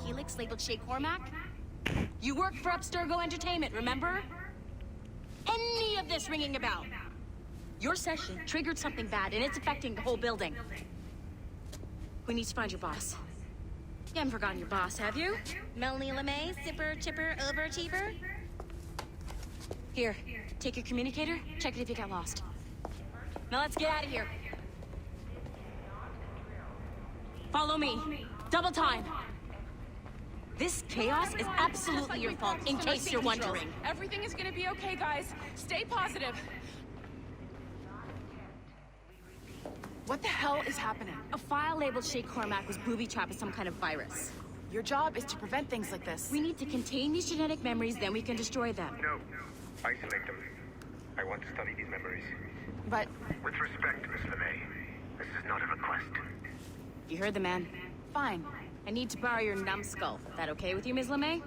Helix labeled Shay Cormac? You work for Abstergo Entertainment, remember? Any of this ringing a bell? Your session triggered something bad, and it's affecting the whole building. We need to find your boss. You haven't forgotten your boss, have you? Melanie LeMay, Sipper, Chipper, Overachiever? Here, take your communicator, check it if you got lost. Now let's get out of here. Follow me. Double time. This chaos is absolutely your fault, in case you're wondering. Everything is gonna be okay, guys. Stay positive. What the hell is happening? A file labeled Shay Cormac was booby-trapped with some kind of virus. Your job is to prevent things like this. We need to contain these genetic memories, then we can destroy them. No. Isolate them. I want to study these memories. But... With respect, Miss LeMay, this is not a request. You heard the man. fine. I need to borrow your numbskull. That okay with you, Ms. LeMay?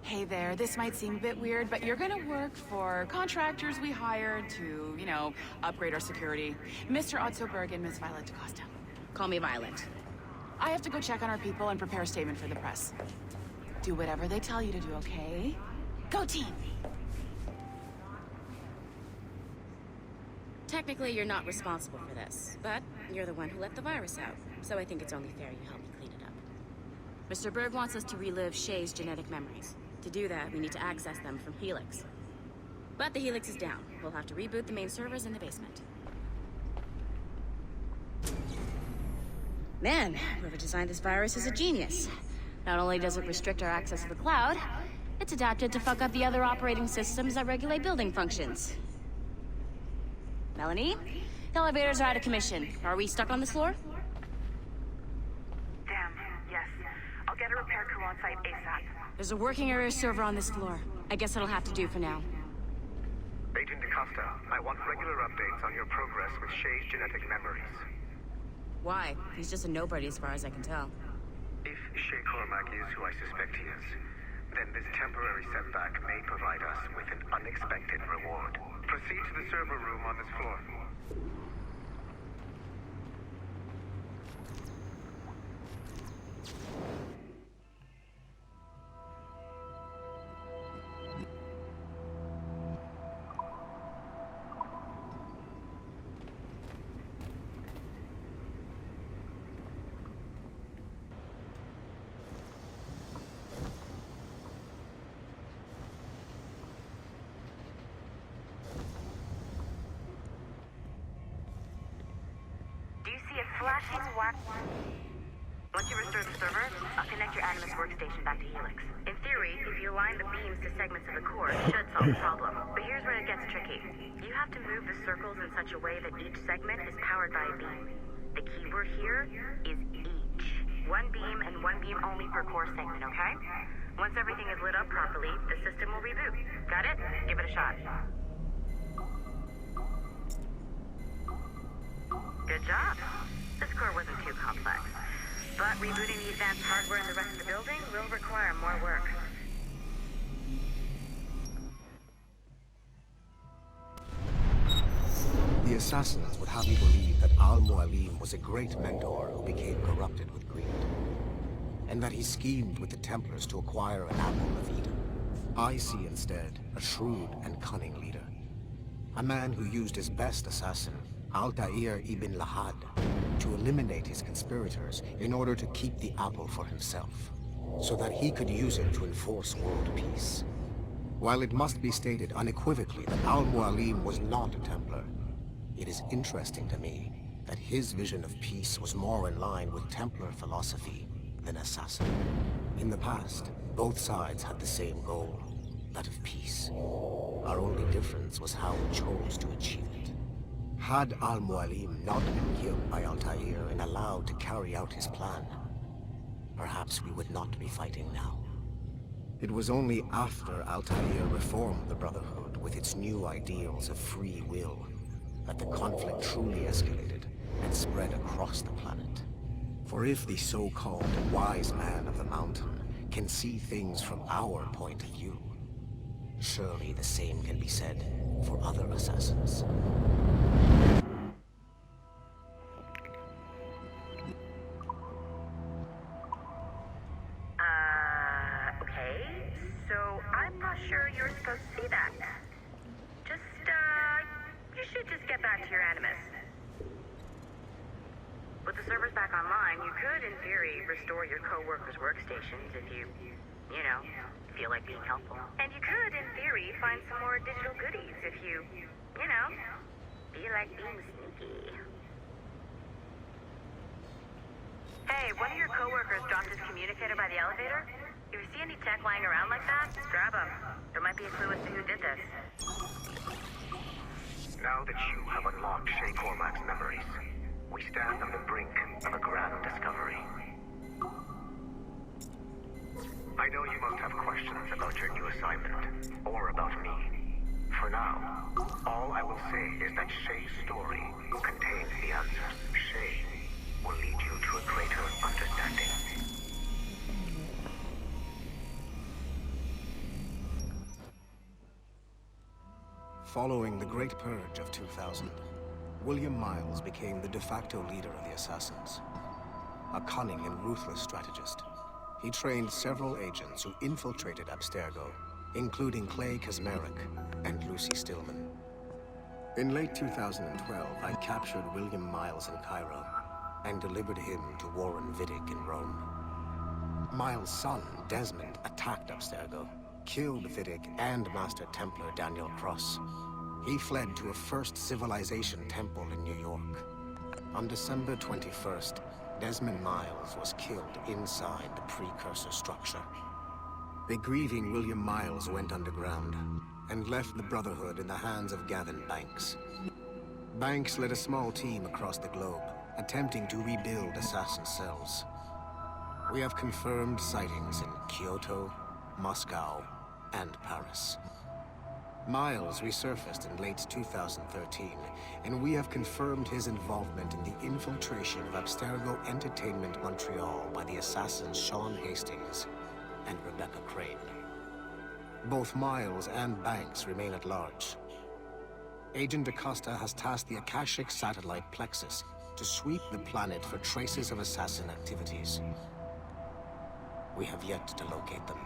Hey there, this might seem a bit weird, but you're gonna work for contractors we hired to, you know, upgrade our security. Mr. Otto Berg and Miss Violet DaCosta. Call me Violet. I have to go check on our people and prepare a statement for the press. Do whatever they tell you to do, okay? Go team! Technically, you're not responsible for this, but you're the one who let the virus out, so I think it's only fair you help me clean it up. Mr. Berg wants us to relive Shay's genetic memories. To do that, we need to access them from Helix. But the Helix is down. We'll have to reboot the main servers in the basement. Man, whoever designed this virus is a genius. Not only does it restrict our access to the cloud, it's adapted to fuck up the other operating systems that regulate building functions. Melanie? The elevators are out of commission. Are we stuck on this floor? Damn, yes. I'll get a repair crew on site ASAP. There's a working area server on this floor. I guess it'll have to do for now. Agent DaCosta, I want regular updates on your progress with Shay's genetic memories. Why? He's just a nobody as far as I can tell. If Shay Cormac is who I suspect he is, then this temporary setback may provide us with an unexpected reward. Proceed to the server room on this floor. Flashing wax. Once you restore the server, I'll connect your Agnes workstation back to Helix. In theory, if you align the beams to segments of the core, it should solve the problem. But here's where it gets tricky. You have to move the circles in such a way that each segment is powered by a beam. The keyword here is each. One beam and one beam only per core segment, okay? Once everything is lit up properly, the system will reboot. Got it? Give it a shot. Good job. This core wasn't too complex, but rebooting the advanced hardware in the rest of the building will require more work. The assassins would have you believe that Al-Mualim was a great mentor who became corrupted with greed, and that he schemed with the Templars to acquire an apple of Eden. I see instead a shrewd and cunning leader, a man who used his best assassin, Altair ibn Lahad, to eliminate his conspirators in order to keep the apple for himself, so that he could use it to enforce world peace. While it must be stated unequivocally that Al-Mualim was not a Templar, it is interesting to me that his vision of peace was more in line with Templar philosophy than assassin. In the past, both sides had the same goal, that of peace. Our only difference was how we chose to achieve it. Had Al-Mualim not been killed by Altair and allowed to carry out his plan, perhaps we would not be fighting now. It was only after Altair reformed the Brotherhood with its new ideals of free will that the conflict truly escalated and spread across the planet. For if the so-called wise man of the mountain can see things from our point of view, surely the same can be said for other assassins. server's back online, you could, in theory, restore your co-workers' workstations if you know, feel like being helpful. And you could, in theory, find some more digital goodies if you know, feel like being sneaky. Hey, one of your co-workers dropped his communicator by the elevator. If you see any tech lying around like that, grab them. There might be a clue as to who did this. Now that you have unlocked Shay Cormac's memories, we stand on the brink of a grand discovery. I know you must have questions about your new assignment, or about me. For now, all I will say is that Shay's story contains the answers. Shay will lead you to a greater understanding. Following the Great Purge of 2000, William Miles became the de facto leader of the Assassins. A cunning and ruthless strategist, he trained several agents who infiltrated Abstergo, including Clay Kazmarek and Lucy Stillman. In late 2012, I captured William Miles in Cairo and delivered him to Warren Vidic in Rome. Miles' son, Desmond, attacked Abstergo, killed Vidic and Master Templar Daniel Cross. He fled to a First Civilization temple in New York. On December 21st, Desmond Miles was killed inside the precursor structure. The grieving William Miles went underground and left the Brotherhood in the hands of Gavin Banks. Banks led a small team across the globe, attempting to rebuild assassin cells. We have confirmed sightings in Kyoto, Moscow, and Paris. Miles resurfaced in late 2013, and we have confirmed his involvement in the infiltration of Abstergo Entertainment Montreal by the assassins Sean Hastings and Rebecca Crane. Both Miles and Banks remain at large. Agent DaCosta has tasked the Akashic satellite Plexus to sweep the planet for traces of assassin activities. We have yet to locate them.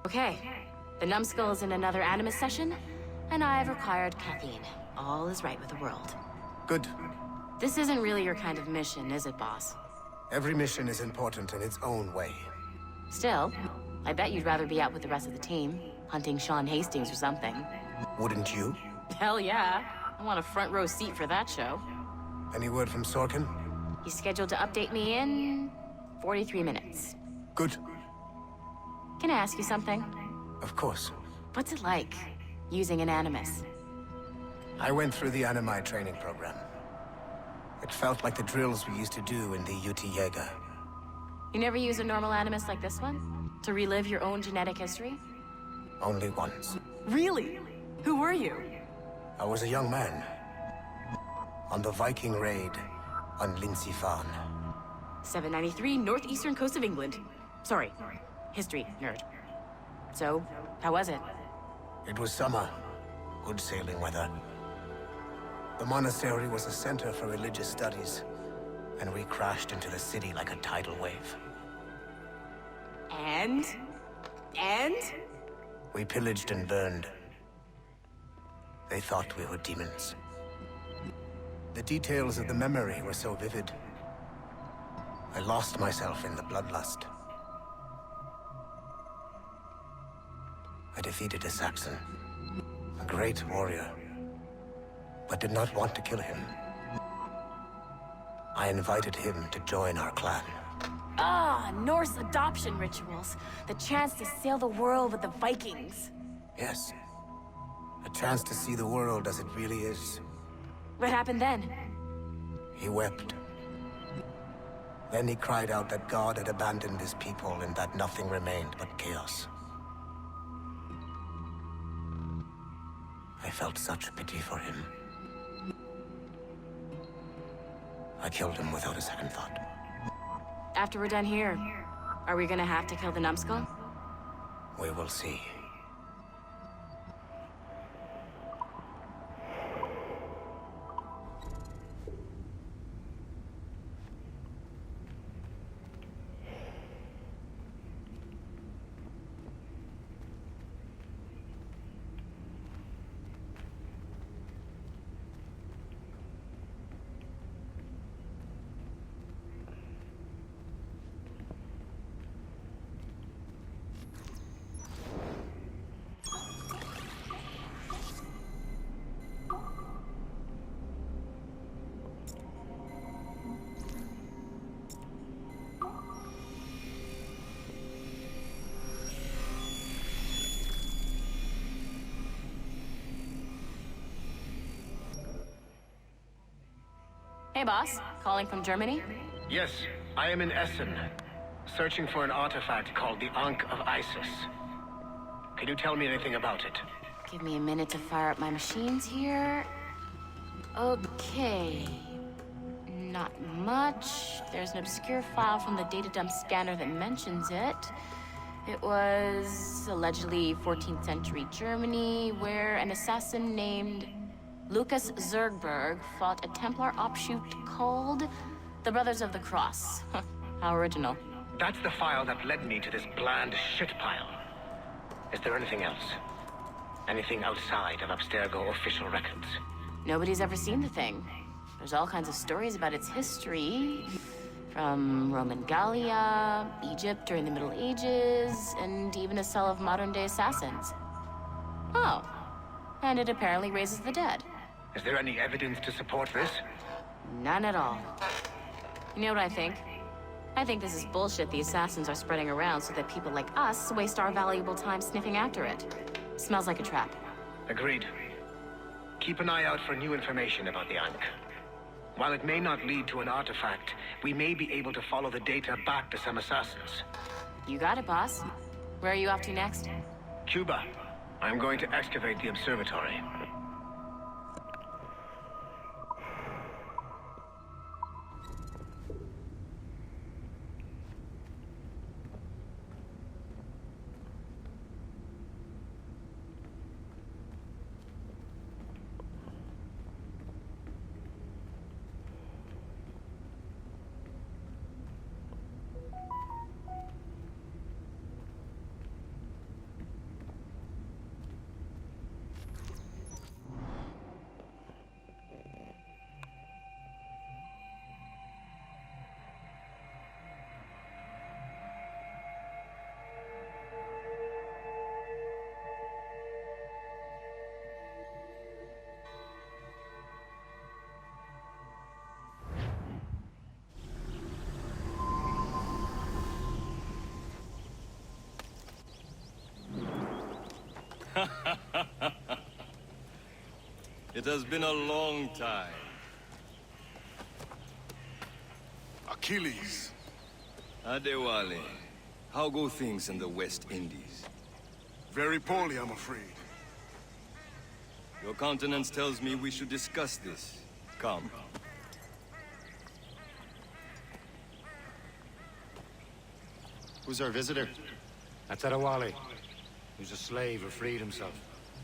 Okay. The numbskull is in another Animus session, and I've required caffeine. All is right with the world. Good. This isn't really your kind of mission, is it, boss? Every mission is important in its own way. Still, I bet you'd rather be out with the rest of the team, hunting Sean Hastings or something. Wouldn't you? Hell yeah. I want a front row seat for that show. Any word from Sorkin? He's scheduled to update me in 43 minutes. Good. Can I ask you something? Of course. What's it like, using an Animus? I went through the Animi training program. It felt like the drills we used to do in the UT Jaeger. You never use a normal Animus like this one? To relive your own genetic history? Only once. Really? Who were you? I was a young man. On the Viking raid on Lindsey Farn. 793, northeastern coast of England. Sorry, history nerd. So, how was it? It was summer. Good sailing weather. The monastery was a center for religious studies, and we crashed into the city like a tidal wave. And? We pillaged and burned. They thought we were demons. The details of the memory were so vivid. I lost myself in the bloodlust. I defeated a Saxon, a great warrior, but did not want to kill him. I invited him to join our clan. Ah, Norse adoption rituals. The chance to sail the world with the Vikings. Yes, a chance to see the world as it really is. What happened then? He wept. Then he cried out that God had abandoned his people and that nothing remained but chaos. I felt such pity for him. I killed him without a second thought. After we're done here, are we gonna have to kill the numbskull? We will see. Hey, boss. Calling from Germany? Yes, I am in Essen, searching for an artifact called the Ankh of Isis. Can you tell me anything about it? Give me a minute to fire up my machines here. Okay. Not much. There's an obscure file from the data dump scanner that mentions it. It was allegedly 14th century Germany, where an assassin named Lucas Zergberg fought a Templar offshoot called the Brothers of the Cross. How original. That's the file that led me to this bland shit pile. Is there anything else? Anything outside of Abstergo official records? Nobody's ever seen the thing. There's all kinds of stories about its history. From Roman Gallia, Egypt during the Middle Ages, and even a cell of modern-day assassins. Oh. And it apparently raises the dead. Is there any evidence to support this? None at all. You know what I think? I think this is bullshit the assassins are spreading around so that people like us waste our valuable time sniffing after it. Smells like a trap. Agreed. Keep an eye out for new information about the Ankh. While it may not lead to an artifact, we may be able to follow the data back to some assassins. You got it, boss. Where are you off to next? Cuba. I'm going to excavate the observatory. It has been a long time. Achilles. Adewale, how go things in the West Indies? Very poorly, I'm afraid. Your countenance tells me we should discuss this. Come. Who's our visitor? That's Adewale, who's a slave who freed himself,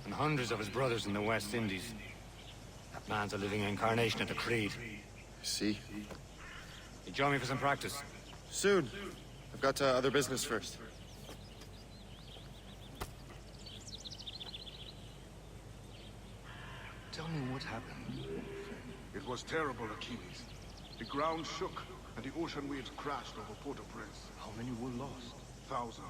and hundreds of his brothers in the West Indies. That man's a living incarnation of the Creed. See? You join me for some practice? Soon. I've got other business first. Tell me what happened. It was terrible, Achilles. The ground shook, and the ocean waves crashed over Port-au-Prince. How many were lost? Thousands.